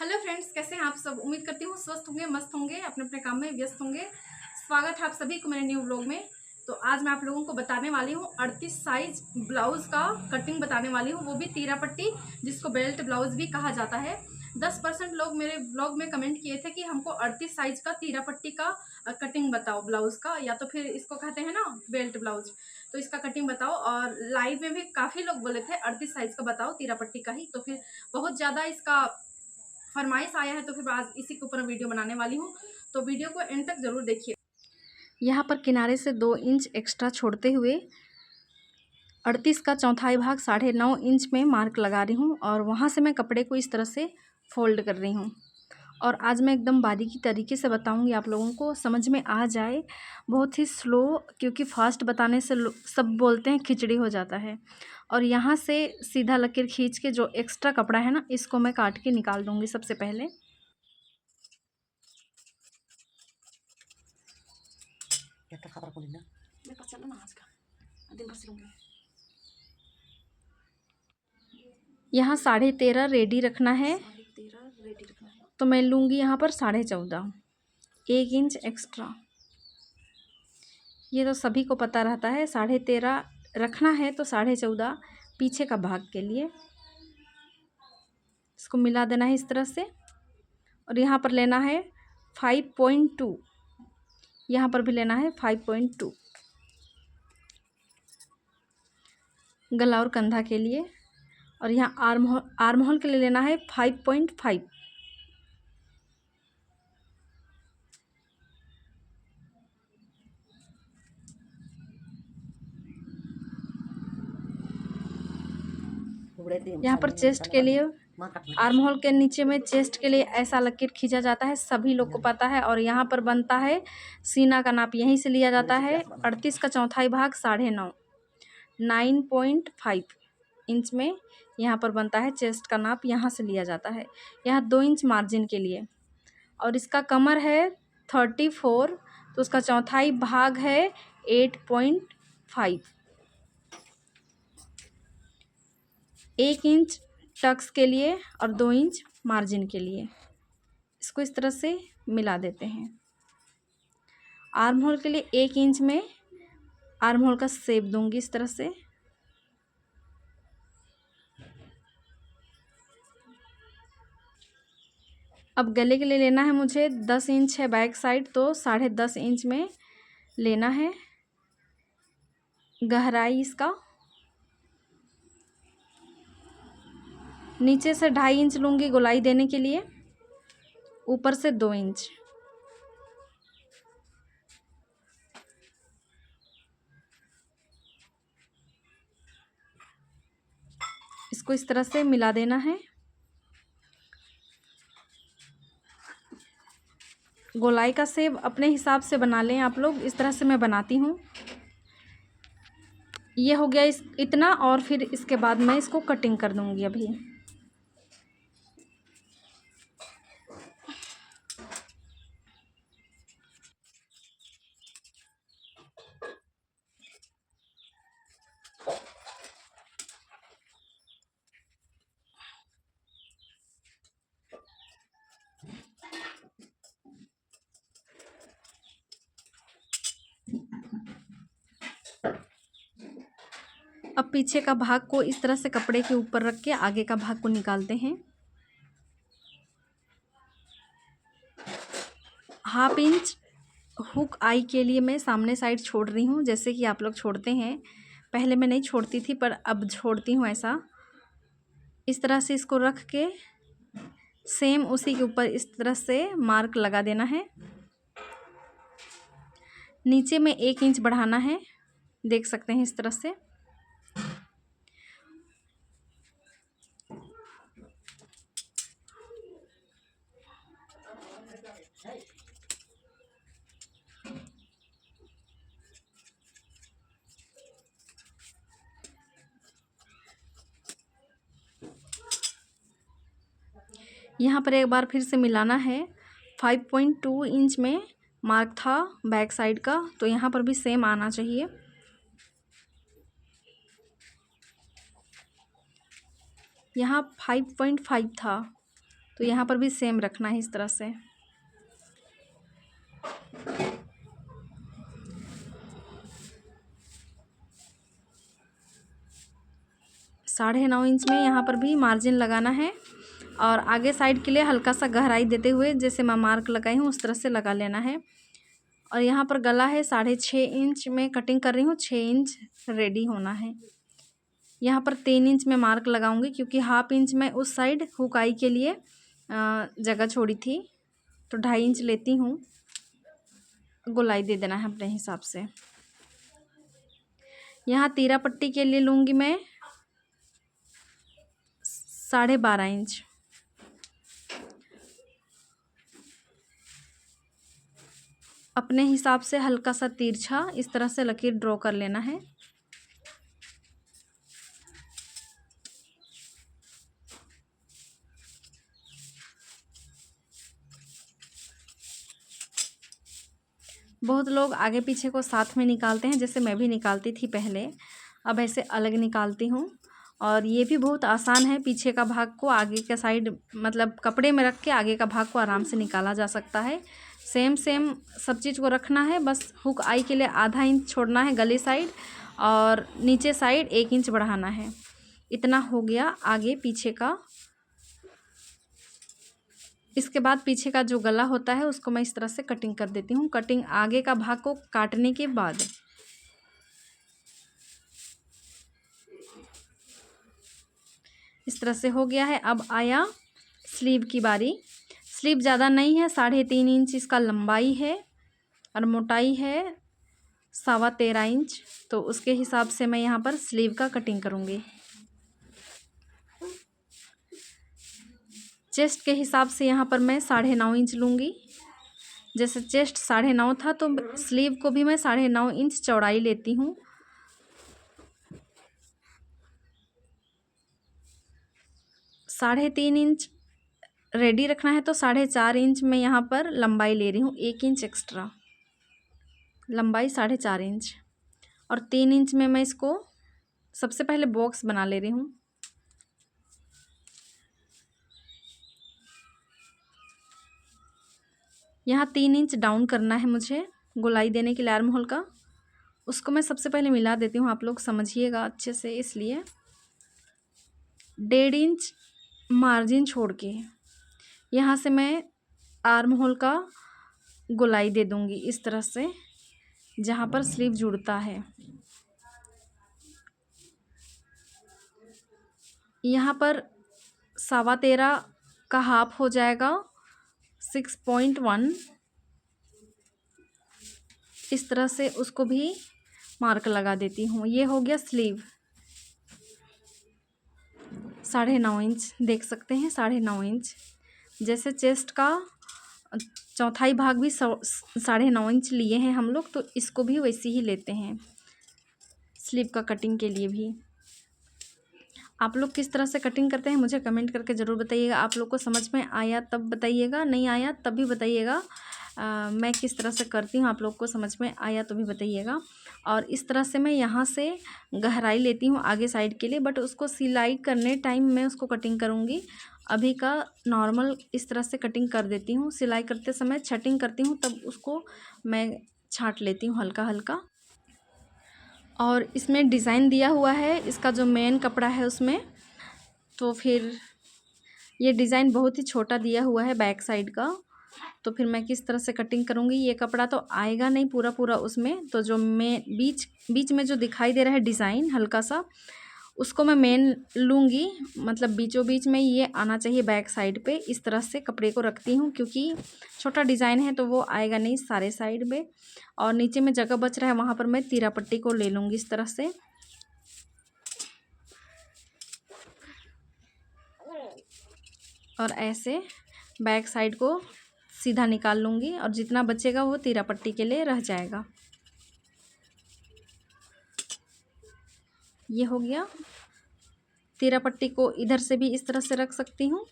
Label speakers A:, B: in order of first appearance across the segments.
A: Hello friends, कैसे हैं आप सब। उम्मीद करती हूँ स्वस्थ होंगे, मस्त होंगे, अपने अपने काम में व्यस्त होंगे। स्वागत है आप सभी को मेरे न्यू ब्लॉग में। तो आज मैं आप लोगों को बताने वाली हूँ 38 साइज ब्लाउज का कटिंग बताने वाली हूँ, वो भी तीरा पट्टी, जिसको बेल्ट ब्लाउज भी कहा जाता है। 10% लोग मेरे ब्लॉग में कमेंट किए थे कि हमको 38 साइज का तीरा पट्टी का कटिंग बताओ ब्लाउज का, या तो फिर इसको कहते हैं ना बेल्ट ब्लाउज, तो इसका कटिंग बताओ। और लाइव में भी काफ़ी लोग बोले थे 38 साइज का बताओ तीरा पट्टी का ही, तो फिर बहुत ज़्यादा इसका फरमाइश आया है, तो फिर आज इसी के ऊपर वीडियो बनाने वाली हूँ। तो वीडियो को एंड तक ज़रूर देखिए। यहाँ पर किनारे से 2 इंच एक्स्ट्रा छोड़ते हुए 38 का चौथाई भाग 9.5 इंच में मार्क लगा रही हूँ, और वहाँ से मैं कपड़े को इस तरह से फोल्ड कर रही हूँ। और आज मैं एकदम बारीकी तरीके से बताऊंगी, आप लोगों को समझ में आ जाए। बहुत ही स्लो, क्योंकि फास्ट बताने से सब बोलते हैं खिचड़ी हो जाता है। और यहाँ से सीधा लकीर खींच के जो एक्स्ट्रा कपड़ा है ना, इसको मैं काट के निकाल दूंगी सबसे पहले। यहाँ 13.5 रेडी रखना है, तो मैं लूँगी यहाँ पर 14.5, 1 इंच एक्स्ट्रा। ये तो सभी को पता रहता है, 13.5 रखना है, तो 14.5 पीछे का भाग के लिए। इसको मिला देना है इस तरह से। और यहाँ पर लेना है 5.2, यहाँ पर भी लेना है 5.2 गला और कंधा के लिए। और यहाँ आर्म होल के लिए लेना है 5.5। यहाँ पर चेस्ट के लिए, आर्म होल के नीचे में चेस्ट के लिए ऐसा लकीर खींचा जाता है, सभी लोग को पता है। और यहाँ पर बनता है सीना का नाप, यहीं से लिया जाता है। 38 का चौथाई भाग 9.5, 9.5 इंच में यहाँ पर बनता है चेस्ट का नाप, यहाँ से लिया जाता है। यहाँ 2 इंच मार्जिन के लिए। और इसका कमर है 34, तो उसका चौथाई भाग है 8.5, 1 इंच टक्स के लिए और 2 इंच मार्जिन के लिए। इसको इस तरह से मिला देते हैं। आर्म होल के लिए 1 इंच में आर्म होल का शेप दूंगी इस तरह से। अब गले के लिए लेना है मुझे 10 इंच है बैक साइड, तो 10.5 इंच में लेना है गहराई इसका। नीचे से 2.5 इंच लूँगी गोलाई देने के लिए, ऊपर से 2 इंच। इसको इस तरह से मिला देना है। गोलाई का शेप अपने हिसाब से बना लें आप लोग, इस तरह से मैं बनाती हूँ। ये हो गया इतना, और फिर इसके बाद मैं इसको कटिंग कर दूँगी अभी। अब पीछे का भाग को इस तरह से कपड़े के ऊपर रख के आगे का भाग को निकालते हैं। 1/2 इंच हुक आई के लिए मैं सामने साइड छोड़ रही हूँ, जैसे कि आप लोग छोड़ते हैं। पहले मैं नहीं छोड़ती थी, पर अब छोड़ती हूँ ऐसा। इस तरह से इसको रख के सेम उसी के ऊपर इस तरह से मार्क लगा देना है। नीचे में 1 इंच बढ़ाना है, देख सकते हैं इस तरह से। यहाँ पर एक बार फिर से मिलाना है। 5.2 इंच में मार्क था बैक साइड का, तो यहाँ पर भी सेम आना चाहिए। यहाँ 5.5 था, तो यहाँ पर भी सेम रखना है इस तरह से। साढ़े 9 इंच में यहाँ पर भी मार्जिन लगाना है और आगे साइड के लिए हल्का सा गहराई देते हुए जैसे मैं मार्क लगाई हूँ उस तरह से लगा लेना है। और यहाँ पर गला है 6.5 इंच में कटिंग कर रही हूँ, 6 इंच रेडी होना है। यहाँ पर 3 इंच में मार्क लगाऊंगी क्योंकि हाफ इंच में उस साइड हुकाई के लिए जगह छोड़ी थी, तो 2.5 इंच लेती हूँ। गोलाई दे देना है अपने हिसाब से। यहाँ तीरा पट्टी के लिए लूँगी मैं 12.5 इंच। अपने हिसाब से हल्का सा तिरछा इस तरह से लकीर ड्रॉ कर लेना है। बहुत लोग आगे पीछे को साथ में निकालते हैं, जैसे मैं भी निकालती थी पहले, अब ऐसे अलग निकालती हूँ। और ये भी बहुत आसान है, पीछे का भाग को आगे का साइड मतलब कपड़े में रख के आगे का भाग को आराम से निकाला जा सकता है। सेम सब चीज़ को रखना है, बस हुक आई के लिए आधा इंच छोड़ना है गले साइड और नीचे साइड 1 इंच बढ़ाना है। इतना हो गया आगे पीछे का। इसके बाद पीछे का जो गला होता है उसको मैं इस तरह से कटिंग कर देती हूँ। कटिंग आगे का भाग को काटने के बाद इस तरह से हो गया है। अब आया स्लीव की बारी। स्लीव ज़्यादा नहीं है, 3.5 इंच इसका लंबाई है और मोटाई है 13.25 इंच। तो उसके हिसाब से मैं यहाँ पर स्लीव का कटिंग करूँगी। चेस्ट के हिसाब से यहाँ पर मैं 9.5 इंच लूँगी। जैसे चेस्ट 9.5 था तो स्लीव को भी मैं 9.5 इंच चौड़ाई लेती हूँ। साढ़े 3 इंच रेडी रखना है, तो 4.5 इंच में यहाँ पर लंबाई ले रही हूँ, 1 इंच एक्स्ट्रा लंबाई 4.5 इंच। और 3 इंच में मैं इसको सबसे पहले बॉक्स बना ले रही हूँ। यहाँ 3 इंच डाउन करना है मुझे गोलाई देने के लिए आर्म होल का। उसको मैं सबसे पहले मिला देती हूँ, आप लोग समझिएगा अच्छे से, इसलिए 1.5 इंच मार्जिन छोड़ के यहाँ से मैं आर्म होल का गोलाई दे दूँगी इस तरह से, जहाँ पर स्लीव जुड़ता है। यहाँ पर 13.25 का हाफ हो जाएगा 6.1। इस तरह से उसको भी मार्क लगा देती हूँ। ये हो गया स्लीव 9.5 इंच, देख सकते हैं 9.5 इंच। जैसे चेस्ट का चौथाई भाग भी 9.5 इंच लिए हैं हम लोग, तो इसको भी वैसे ही लेते हैं स्लीव का कटिंग के लिए भी। आप लोग किस तरह से कटिंग करते हैं मुझे कमेंट करके ज़रूर बताइएगा। आप लोग को समझ में आया तब बताइएगा, नहीं आया तब भी बताइएगा। मैं किस तरह से करती हूँ, आप लोग को समझ में आया तो भी बताइएगा। और इस तरह से मैं यहाँ से गहराई लेती हूँ आगे साइड के लिए, बट उसको सिलाई करने टाइम मैं उसको कटिंग करूँगी। अभी का नॉर्मल इस तरह से कटिंग कर देती हूँ। सिलाई करते समय छटिंग करती हूँ तब उसको मैं छाँट लेती हूँ हल्का हल्का। और इसमें डिज़ाइन दिया हुआ है इसका जो मेन कपड़ा है उसमें, तो फिर ये डिज़ाइन बहुत ही छोटा दिया हुआ है बैक साइड का, तो फिर मैं किस तरह से कटिंग करूँगी। ये कपड़ा तो आएगा नहीं पूरा पूरा उसमें, तो जो मैं बीच में जो दिखाई दे रहा है डिज़ाइन हल्का सा, उसको मैं मेन लूँगी। मतलब बीचों बीच में ये आना चाहिए बैक साइड पे। इस तरह से कपड़े को रखती हूँ क्योंकि छोटा डिज़ाइन है तो वो आएगा नहीं सारे साइड में। और नीचे में जगह बच रहा है वहाँ पर मैं तीरा पट्टी को ले लूँगी इस तरह से। और ऐसे बैक साइड को सीधा निकाल लूँगी और जितना बचेगा वो तीरा पट्टी के लिए रह जाएगा। ये हो गया। तीरा पट्टी को इधर से भी इस तरह से रख सकती हूँ,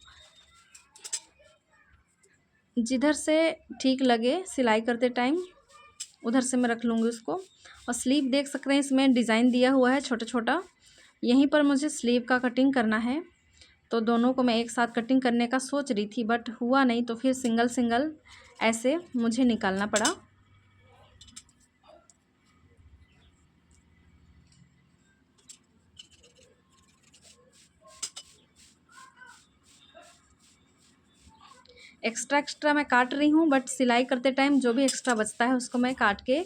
A: जिधर से ठीक लगे सिलाई करते टाइम उधर से मैं रख लूँगी उसको। और स्लीव देख सकते हैं इसमें डिज़ाइन दिया हुआ है छोटा छोटा, यहीं पर मुझे स्लीव का कटिंग करना है। तो दोनों को मैं एक साथ कटिंग करने का सोच रही थी, बट हुआ नहीं, तो फिर सिंगल सिंगल ऐसे मुझे निकालना पड़ा। एक्स्ट्रा मैं काट रही हूँ, बट सिलाई करते टाइम जो भी एक्स्ट्रा बचता है उसको मैं काट के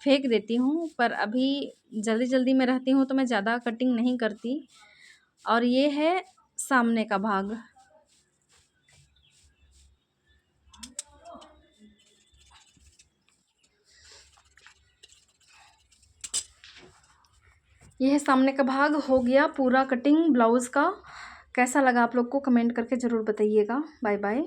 A: फेंक देती हूँ। पर अभी जल्दी जल्दी में रहती हूँ तो मैं ज़्यादा कटिंग नहीं करती। और ये है सामने का भाग। ये है सामने का भाग, हो गया पूरा कटिंग ब्लाउज़ का। कैसा लगा आप लोग को कमेंट करके ज़रूर बताइएगा। Bye bye.